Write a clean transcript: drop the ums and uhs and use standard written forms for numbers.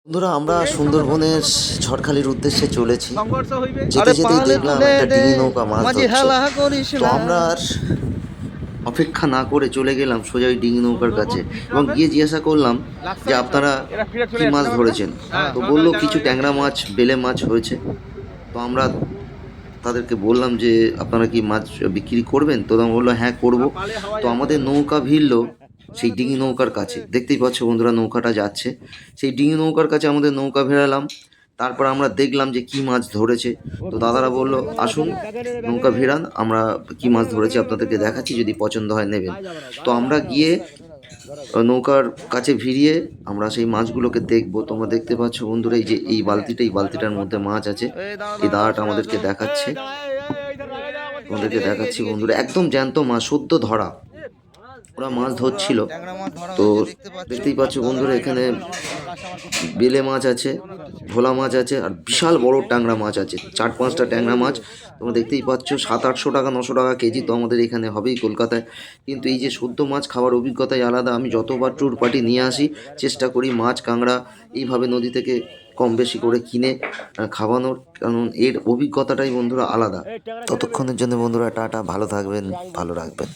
বন্ধুরা আমরা সুন্দরবনের ঝড়খালির উদ্দেশ্যে চলেছি। যেতে যেতেই দেখলাম একটা ডিঙি নৌকা মাছ ধরছে। তো আমরা আর অপেক্ষা না করে চলে গেলাম সোজা ওই ডিঙি নৌকার কাছে এবং গিয়ে জিজ্ঞাসা করলাম যে আপনারা কি মাছ ধরেছেন। তো বললো কিছু ট্যাংরা মাছ বেলে মাছ হয়েছে। তো আমরা তাদেরকে বললাম যে আপনারা কি মাছ বিক্রি করবেন? তো তারা বললো হ্যাঁ করবো। তো আমাদের নৌকা ভিড়লো সেই ডিঙি নৌকার কাছে। দেখতেই পাচ্ছ বন্ধুরা নৌকাটা যাচ্ছে। সেই ডিঙি নৌকার কাছে আমাদের নৌকা ভেড়ালাম। তারপর আমরা দেখলাম যে কি মাছ ধরেছে। তো দাদারা বলল আসুন নৌকা ভিড়ান, আমরা কি মাছ ধরেছি আপনাদেরকে দেখাচ্ছি, যদি পছন্দ হয় নেবেন। তো আমরা গিয়ে নৌকার কাছে ভিড়িয়ে আমরা সেই মাছগুলোকে দেখবো। তোমরা দেখতে পাচ্ছ বন্ধুরা এই যে এই বালতিটার মধ্যে মাছ আছে। এই দাদাটা আমাদেরকে দেখাচ্ছে, তোমাদেরকে দেখাচ্ছি বন্ধুরা, একদম জ্যান্ত মাছ, সদ্য ধরা। ওরা মাছ ধরছিল। তো দেখতেই পাচ্ছ বন্ধুরা এখানে বেলে মাছ আছে, ভোলা মাছ আছে, আর বিশাল বড় ট্যাংরা মাছ আছে, 4-5টা ট্যাংরা মাছ। তোমরা দেখতেই পাচ্ছ 700-800 টাকা 900 টাকা কেজি তো আমাদের এখানে হবেই কলকাতায়। কিন্তু এই যে শুদ্ধ মাছ খাওয়ার অভিজ্ঞতাই আলাদা। আমি যতবার ট্যুর পার্টি নিয়ে আসি চেষ্টা করি মাছ কাঁকড়া এইভাবে নদী থেকে কম বেশি করে কিনে খাওয়ানোর, কারণ এর অভিজ্ঞতাটাই বন্ধুরা আলাদা। ততক্ষণের জন্য বন্ধুরা টাটা, ভালো থাকবেন, ভালো রাখবেন।